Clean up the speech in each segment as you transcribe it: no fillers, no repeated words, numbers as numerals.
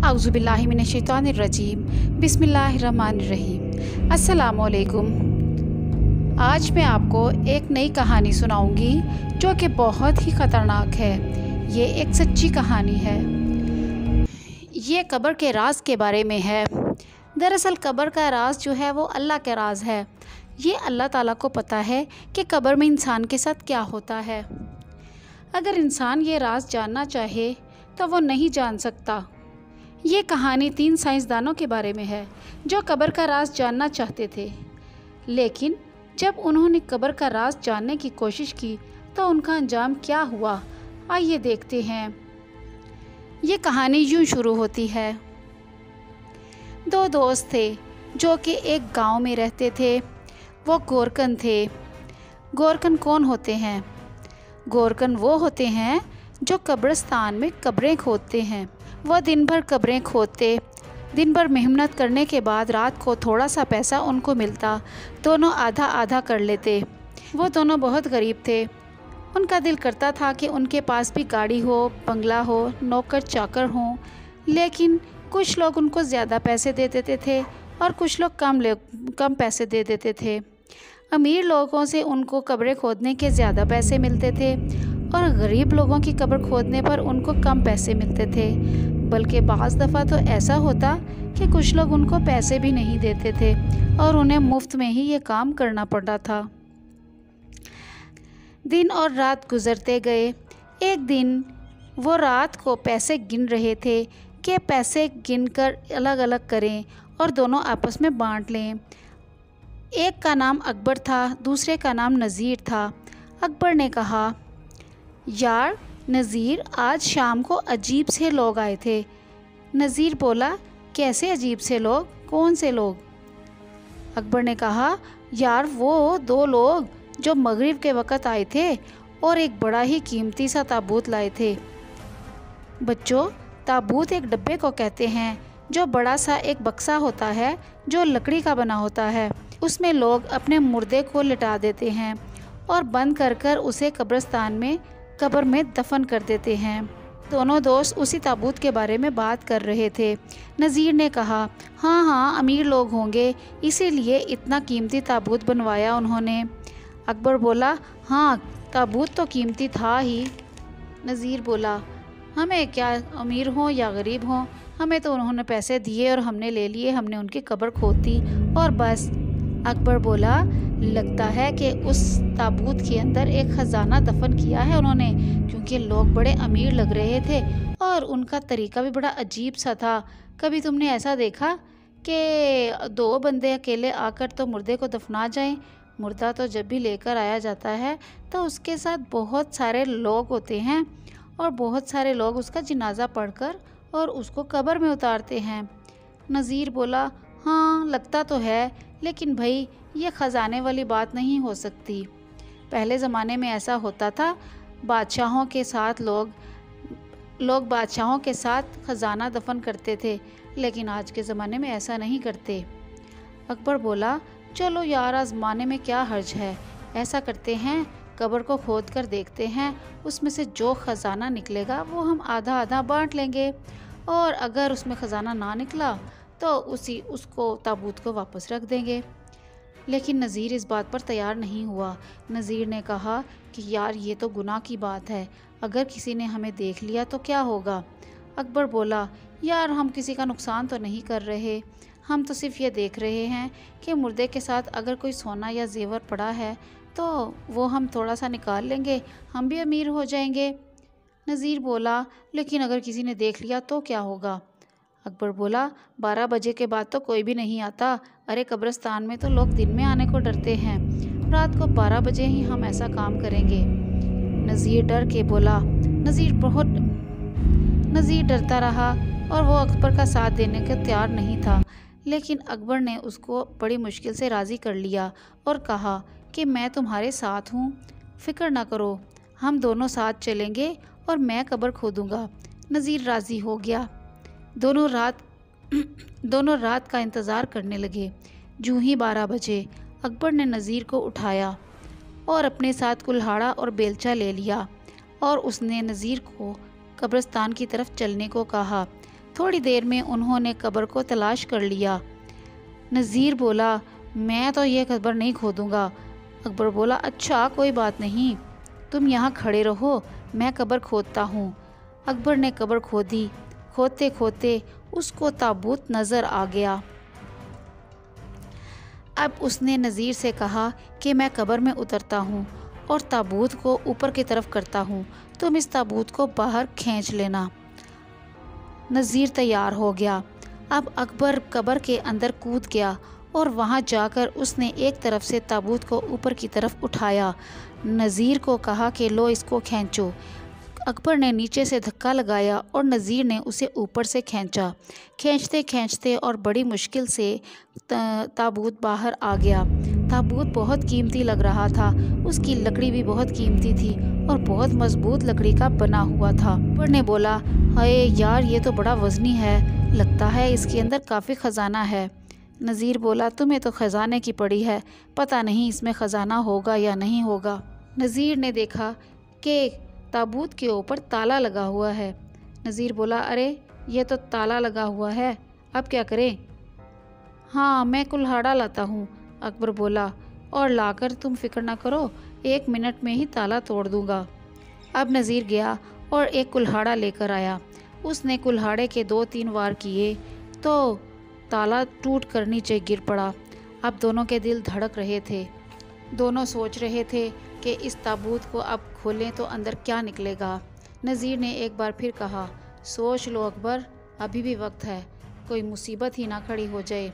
औज़ुबिल्लाहि मिनश्शैतानिर्रजीम बिस्मिल्लाहिर्रहमानिर्रहीम। अस्सलामुअलैकुम। आज मैं आपको एक नई कहानी सुनाऊंगी जो कि बहुत ही ख़तरनाक है। ये एक सच्ची कहानी है। ये कब्र के राज के बारे में है। दरअसल कब्र का राज जो है वो अल्लाह का राज है। ये अल्लाह ताला को पता है कि कब्र में इंसान के साथ क्या होता है। अगर इंसान ये राज जानना चाहे तो वो नहीं जान सकता। ये कहानी 3 साइंसदानों के बारे में है जो कब्र का राज जानना चाहते थे, लेकिन जब उन्होंने कब्र का राज जानने की कोशिश की तो उनका अंजाम क्या हुआ, आइए देखते हैं। ये कहानी यूं शुरू होती है। 2 दोस्त थे जो कि एक गांव में रहते थे। वो गोरकन थे। गोरकन कौन होते हैं? गोरकन वो होते हैं जो कब्रिस्तान में कब्रें खोदते हैं। वह दिन भर कब्रें खोदते। दिन भर मेहनत करने के बाद रात को थोड़ा सा पैसा उनको मिलता। दोनों आधा आधा कर लेते। वो दोनों बहुत गरीब थे। उनका दिल करता था कि उनके पास भी गाड़ी हो, बंगला हो, नौकर चाकर हों, लेकिन कुछ लोग उनको ज़्यादा पैसे दे देते थे और कुछ लोग कम पैसे दे देते थे। अमीर लोगों से उनको कब्रें खोदने के ज़्यादा पैसे मिलते थे और गरीब लोगों की कब्र खोदने पर उनको कम पैसे मिलते थे। बल्कि बाज़ दफ़ा तो ऐसा होता कि कुछ लोग उनको पैसे भी नहीं देते थे और उन्हें मुफ्त में ही ये काम करना पड़ता था। दिन और रात गुजरते गए। एक दिन वो रात को पैसे गिन रहे थे कि पैसे गिनकर अलग अलग करें और दोनों आपस में बांट लें। एक का नाम अकबर था, दूसरे का नाम नज़ीर था। अकबर ने कहा, यार नज़ीर, आज शाम को अजीब से लोग आए थे। नज़ीर बोला, कैसे अजीब से लोग? कौन से लोग? अकबर ने कहा, यार वो 2 लोग जो मगरिब के वक़्त आए थे और एक बड़ा ही कीमती सा ताबूत लाए थे। बच्चों, ताबूत एक डब्बे को कहते हैं जो बड़ा सा एक बक्सा होता है जो लकड़ी का बना होता है। उसमें लोग अपने मुर्दे को लिटा देते हैं और बंद कर कर उसे कब्र में दफन कर देते हैं। दोनों दोस्त उसी ताबूत के बारे में बात कर रहे थे। नज़ीर ने कहा, हाँ, अमीर लोग होंगे, इसीलिए इतना कीमती ताबूत बनवाया उन्होंने। अकबर बोला, हाँ, ताबूत तो कीमती था ही। नज़ीर बोला, हमें क्या, अमीर हों या गरीब हों, हमें तो उन्होंने पैसे दिए और हमने ले लिए, हमने उनकी कब्र खोद दी और बस। अकबर बोला, लगता है कि उस ताबूत के अंदर एक ख़जाना दफन किया है उन्होंने, क्योंकि लोग बड़े अमीर लग रहे थे और उनका तरीका भी बड़ा अजीब सा था। कभी तुमने ऐसा देखा कि 2 बंदे अकेले आकर तो मुर्दे को दफना जाएं? मुर्दा तो जब भी लेकर आया जाता है तो उसके साथ बहुत सारे लोग होते हैं और बहुत सारे लोग उसका जनाजा पढ़कर और उसको कब्र में उतारते हैं। नज़ीर बोला, हाँ, लगता तो है, लेकिन भाई ये ख़जाने वाली बात नहीं हो सकती। पहले ज़माने में ऐसा होता था, बादशाहों के साथ लोग बादशाहों के साथ ख़जाना दफन करते थे, लेकिन आज के ज़माने में ऐसा नहीं करते। अकबर बोला, चलो यार, आज़माने में क्या हर्ज है, ऐसा करते हैं, कब्र को खोद कर देखते हैं, उसमें से जो ख़जाना निकलेगा वो हम आधा आधा बांट लेंगे और अगर उसमें ख़जाना ना निकला तो उसको ताबूत को वापस रख देंगे। लेकिन नज़ीर इस बात पर तैयार नहीं हुआ। नज़ीर ने कहा कि यार, ये तो गुनाह की बात है, अगर किसी ने हमें देख लिया तो क्या होगा? अकबर बोला, यार, हम किसी का नुकसान तो नहीं कर रहे, हम तो सिर्फ ये देख रहे हैं कि मुर्दे के साथ अगर कोई सोना या जेवर पड़ा है तो वो हम थोड़ा सा निकाल लेंगे, हम भी अमीर हो जाएंगे। नज़ीर बोला, लेकिन अगर किसी ने देख लिया तो क्या होगा? अकबर बोला, 12 बजे के बाद तो कोई भी नहीं आता। अरे कब्रिस्तान में तो लोग दिन में आने को डरते हैं, रात को 12 बजे ही हम ऐसा काम करेंगे। नज़ीर डर के बोला। नज़ीर डरता रहा और वो अकबर का साथ देने को तैयार नहीं था, लेकिन अकबर ने उसको बड़ी मुश्किल से राज़ी कर लिया और कहा कि मैं तुम्हारे साथ हूँ, फ़िक्र ना करो, हम दोनों साथ चलेंगे और मैं कब्र खोदूँगा। नज़ीर राज़ी हो गया। दोनों रात का इंतज़ार करने लगे। जूँ ही 12 बजे अकबर ने नज़ीर को उठाया और अपने साथ कुल्हाड़ा और बेलचा ले लिया और उसने नज़ीर को कब्रिस्तान की तरफ चलने को कहा। थोड़ी देर में उन्होंने कब्र को तलाश कर लिया। नज़ीर बोला, मैं तो ये कब्र नहीं खोदूँगा। अकबर बोला, अच्छा कोई बात नहीं, तुम यहाँ खड़े रहो, मैं कब्र खोदता हूँ। अकबर ने कब्र खोदी। खोदते खोदते उसको ताबूत नज़र आ गया। अब उसने नज़ीर से कहा कि मैं कब्र में उतरता हूँ और ताबूत को ऊपर की तरफ करता हूँ, तुम इस ताबूत को बाहर खींच लेना। नज़ीर तैयार हो गया। अब अकबर कब्र के अंदर कूद गया और वहाँ जाकर उसने एक तरफ से ताबूत को ऊपर की तरफ उठाया। नज़ीर को कहा कि लो इसको खींचो। अकबर ने नीचे से धक्का लगाया और नज़ीर ने उसे ऊपर से खींचा। खींचते खींचते और बड़ी मुश्किल से ताबूत बाहर आ गया। ताबूत बहुत कीमती लग रहा था, उसकी लकड़ी भी बहुत कीमती थी और बहुत मजबूत लकड़ी का बना हुआ था। अकबर ने बोला, हाय यार, ये तो बड़ा वज़नी है, लगता है इसके अंदर काफ़ी ख़जाना है। नज़ीर बोला, तुम्हें तो ख़जाने की पड़ी है, पता नहीं इसमें ख़जाना होगा या नहीं होगा। नज़ीर ने देखा कि ताबूत के ऊपर ताला लगा हुआ है। नज़ीर बोला, अरे ये तो ताला लगा हुआ है, अब क्या करें? हाँ, मैं कुल्हाड़ा लाता हूँ। अकबर बोला, और लाकर तुम फिक्र ना करो, 1 मिनट में ही ताला तोड़ दूँगा। अब नज़ीर गया और एक कुल्हाड़ा लेकर आया। उसने कुल्हाड़े के 2-3 वार किए तो ताला टूट कर नीचे गिर पड़ा। अब दोनों के दिल धड़क रहे थे। दोनों सोच रहे थे कि इस ताबूत को अब खोलें तो अंदर क्या निकलेगा। नज़ीर ने एक बार फिर कहा, सोच लो अकबर, अभी भी वक्त है, कोई मुसीबत ही ना खड़ी हो जाए।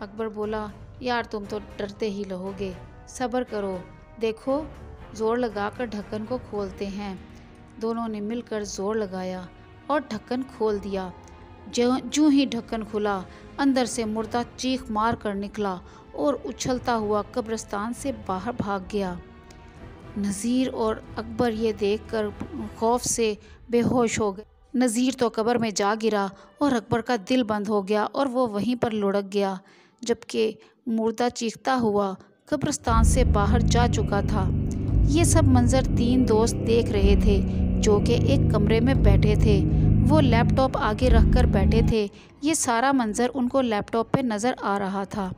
अकबर बोला, यार तुम तो डरते ही रहोगे, सब्र करो, देखो ज़ोर लगाकर ढक्कन को खोलते हैं। दोनों ने मिलकर ज़ोर लगाया और ढक्कन खोल दिया। जूं ही ढक्कन खुला, अंदर से मुर्दा चीख मार कर निकला और उछलता हुआ कब्रिस्तान से बाहर भाग गया। नज़ीर और अकबर ये देखकर खौफ से बेहोश हो गए। नज़ीर तो कब्र में जा गिरा और अकबर का दिल बंद हो गया और वो वहीं पर लुढ़क गया, जबकि मुर्दा चीखता हुआ कब्रिस्तान से बाहर जा चुका था। ये सब मंजर 3 दोस्त देख रहे थे जो कि एक कमरे में बैठे थे। वो लैपटॉप आगे रख कर बैठे थे। ये सारा मंजर उनको लैपटॉप पे नज़र आ रहा था।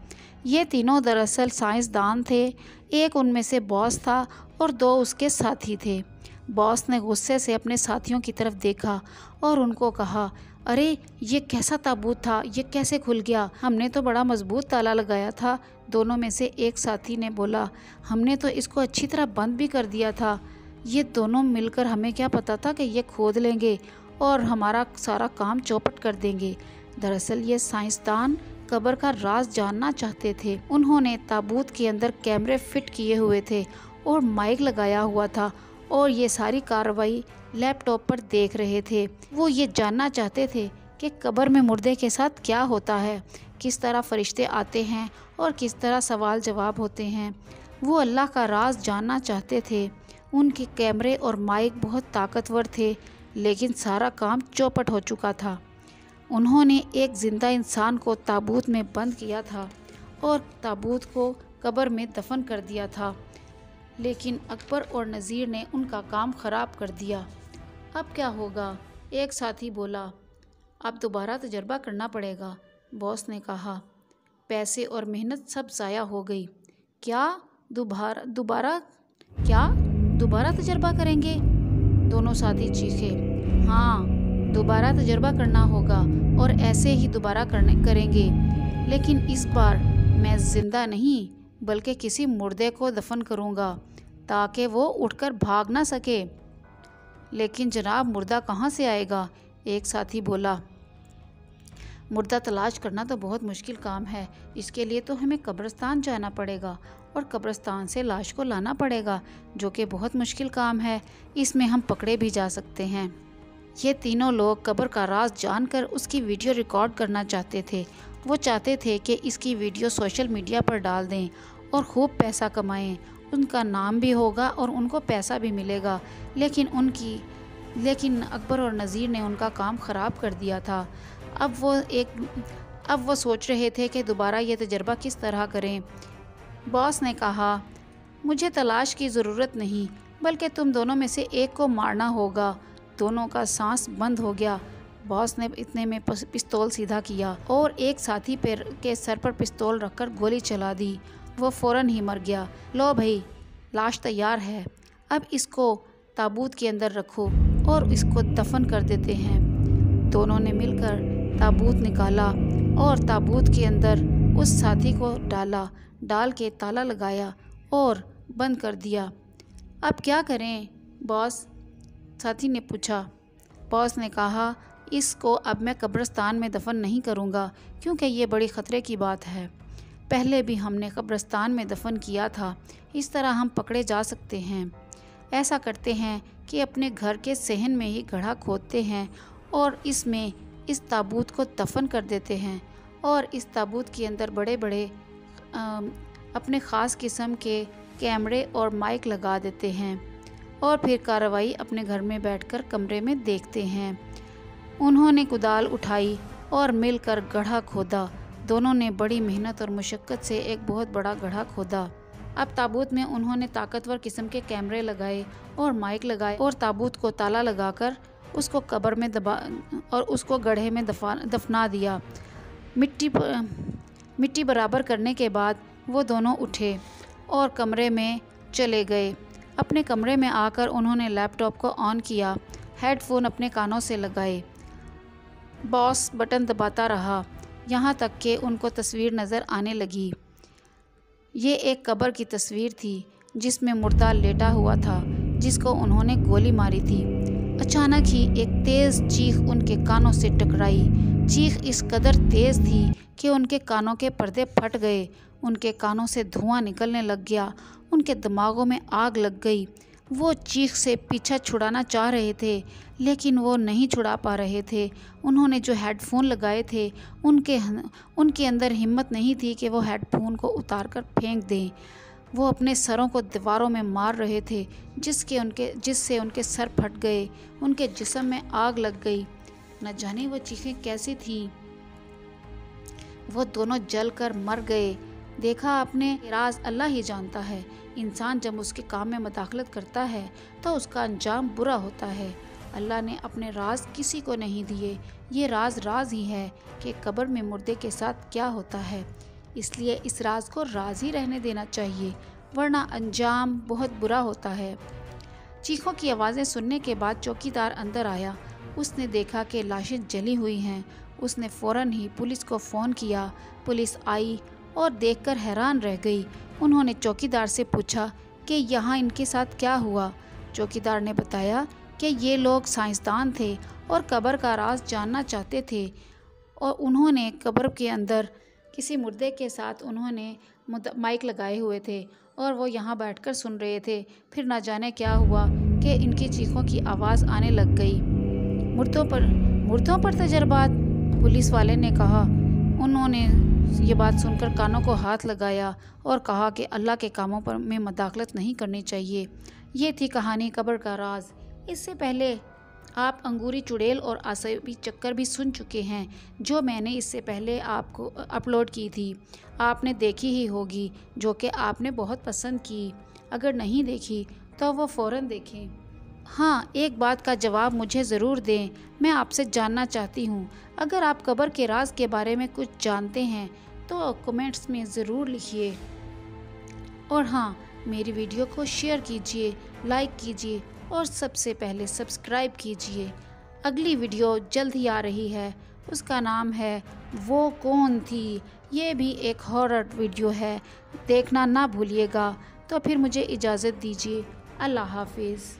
ये तीनों दरअसल साइंसदान थे। एक उनमें से बॉस था और 2 उसके साथी थे। बॉस ने गुस्से से अपने साथियों की तरफ देखा और उनको कहा, अरे ये कैसा ताबूत था, ये कैसे खुल गया? हमने तो बड़ा मजबूत ताला लगाया था। दोनों में से एक साथी ने बोला, हमने तो इसको अच्छी तरह बंद भी कर दिया था। ये दोनों मिलकर, हमें क्या पता था कि ये खोद लेंगे और हमारा सारा काम चौपट कर देंगे। दरअसल ये साइंसदान कब्र का राज जानना चाहते थे। उन्होंने ताबूत के अंदर कैमरे फिट किए हुए थे और माइक लगाया हुआ था और ये सारी कार्रवाई लैपटॉप पर देख रहे थे। वो ये जानना चाहते थे कि कब्र में मुर्दे के साथ क्या होता है, किस तरह फरिश्ते आते हैं और किस तरह सवाल जवाब होते हैं। वो अल्लाह का राज जानना चाहते थे। उनके कैमरे और माइक बहुत ताकतवर थे, लेकिन सारा काम चौपट हो चुका था। उन्होंने एक ज़िंदा इंसान को ताबूत में बंद किया था और ताबूत को कब्र में दफन कर दिया था, लेकिन अकबर और नज़ीर ने उनका काम ख़राब कर दिया। अब क्या होगा? एक साथी बोला, अब दोबारा तजर्बा करना पड़ेगा। बॉस ने कहा, पैसे और मेहनत सब ज़ाया हो गई। क्या दोबारा तजर्बा करेंगे? दोनों साथी चीखे। हाँ, दोबारा तजर्बा करना होगा और ऐसे ही दोबारा करेंगे, लेकिन इस बार मैं ज़िंदा नहीं बल्कि किसी मुर्दे को दफन करूँगा ताकि वो उठकर भाग ना सके। लेकिन जनाब, मुर्दा कहाँ से आएगा? एक साथी बोला, मुर्दा तलाश करना तो बहुत मुश्किल काम है। इसके लिए तो हमें कब्रिस्तान जाना पड़ेगा और कब्रिस्तान से लाश को लाना पड़ेगा, जो कि बहुत मुश्किल काम है। इसमें हम पकड़े भी जा सकते हैं। ये तीनों लोग कब्र का राज जानकर उसकी वीडियो रिकॉर्ड करना चाहते थे। वो चाहते थे कि इसकी वीडियो सोशल मीडिया पर डाल दें और खूब पैसा कमाएं। उनका नाम भी होगा और उनको पैसा भी मिलेगा। लेकिन अकबर और नज़ीर ने उनका काम ख़राब कर दिया था। अब वो सोच रहे थे कि दोबारा ये तजर्बा किस तरह करें। बॉस ने कहा, मुझे तलाश की ज़रूरत नहीं, बल्कि तुम दोनों में से एक को मारना होगा। दोनों का सांस बंद हो गया। बॉस ने इतने में पिस्तौल सीधा किया और एक साथी के सर पर पिस्तौल रखकर गोली चला दी। वो फौरन ही मर गया। लो भाई, लाश तैयार है, अब इसको ताबूत के अंदर रखो और इसको दफन कर देते हैं। दोनों ने मिलकर ताबूत निकाला और ताबूत के अंदर उस साथी को डाल के ताला लगाया और बंद कर दिया। अब क्या करें बॉस? साथी ने पूछा। बॉस ने कहा, इसको अब मैं कब्रिस्तान में दफन नहीं करूँगा क्योंकि ये बड़ी ख़तरे की बात है। पहले भी हमने कब्रिस्तान में दफन किया था, इस तरह हम पकड़े जा सकते हैं। ऐसा करते हैं कि अपने घर के सहन में ही गड्ढा खोदते हैं और इसमें इस ताबूत को दफन कर देते हैं और इस ताबूत के अंदर बड़े बड़े अपने ख़ास किस्म के कैमरे और माइक लगा देते हैं और फिर कार्रवाई अपने घर में बैठकर कमरे में देखते हैं। उन्होंने कुदाल उठाई और मिलकर गड्ढा खोदा। दोनों ने बड़ी मेहनत और मुशक्क़त से एक बहुत बड़ा गड्ढा खोदा। अब ताबूत में उन्होंने ताकतवर किस्म के कैमरे लगाए और माइक लगाए और ताबूत को ताला लगाकर उसको कब्र में दबा और उसको गड्ढे में दफना दिया। मिट्टी बराबर करने के बाद वो दोनों उठे और कमरे में चले गए। अपने कमरे में आकर उन्होंने लैपटॉप को ऑन किया, हेडफोन अपने कानों से लगाए। बॉस बटन दबाता रहा यहाँ तक कि उनको तस्वीर नज़र आने लगी। ये एक कब्र की तस्वीर थी जिसमें मुर्दा लेटा हुआ था जिसको उन्होंने गोली मारी थी। अचानक ही एक तेज़ चीख उनके कानों से टकराई। चीख इस कदर तेज़ थी कि उनके कानों के पर्दे फट गए। उनके कानों से धुआं निकलने लग गया। उनके दिमागों में आग लग गई। वो चीख से पीछा छुड़ाना चाह रहे थे लेकिन वो नहीं छुड़ा पा रहे थे। उन्होंने जो हेडफोन लगाए थे उनके अंदर हिम्मत नहीं थी कि वो हेडफोन को उतार कर फेंक दें। वो अपने सरों को दीवारों में मार रहे थे जिससे उनके सर फट गए। उनके जिस्म में आग लग गई। न जाने वो चीखें कैसी थीं। वो दोनों जल कर मर गए। देखा आपने, राज अल्लाह ही जानता है। इंसान जब उसके काम में मदाखलत करता है तो उसका अंजाम बुरा होता है। अल्लाह ने अपने राज किसी को नहीं दिए। ये राज ही है कि कब्र में मुर्दे के साथ क्या होता है। इसलिए इस राज को राज ही रहने देना चाहिए, वरना अंजाम बहुत बुरा होता है। चीखों की आवाज़ें सुनने के बाद चौकीदार अंदर आया। उसने देखा कि लाशें जली हुई हैं। उसने फ़ौरन ही पुलिस को फ़ोन किया। पुलिस आई और देखकर हैरान रह गई। उन्होंने चौकीदार से पूछा कि यहाँ इनके साथ क्या हुआ। चौकीदार ने बताया कि ये लोग साइंसदान थे और कब्र का राज जानना चाहते थे और उन्होंने कब्र के अंदर किसी मुर्दे के साथ उन्होंने माइक लगाए हुए थे और वो यहाँ बैठकर सुन रहे थे। फिर न जाने क्या हुआ कि इनकी चीखों की आवाज़ आने लग गई। मुर्दों पर तजर्बात, पुलिस वाले ने कहा। उन्होंने ये बात सुनकर कानों को हाथ लगाया और कहा कि अल्लाह के कामों पर में मदाखलत नहीं करनी चाहिए। ये थी कहानी कब्र का राज। इससे पहले आप अंगूरी चुड़ैल और आसवी चक्कर भी सुन चुके हैं, जो मैंने इससे पहले आपको अपलोड की थी। आपने देखी ही होगी, जो कि आपने बहुत पसंद की। अगर नहीं देखी तो वो फ़ौरन देखें। हाँ, एक बात का जवाब मुझे ज़रूर दें। मैं आपसे जानना चाहती हूँ, अगर आप कब्र के राज के बारे में कुछ जानते हैं तो कमेंट्स में ज़रूर लिखिए। और हाँ, मेरी वीडियो को शेयर कीजिए, लाइक कीजिए और सबसे पहले सब्सक्राइब कीजिए। अगली वीडियो जल्द ही आ रही है, उसका नाम है वो कौन थी। ये भी एक हॉरर वीडियो है, देखना ना भूलिएगा। तो फिर मुझे इजाज़त दीजिए। अल्लाह हाफिज़।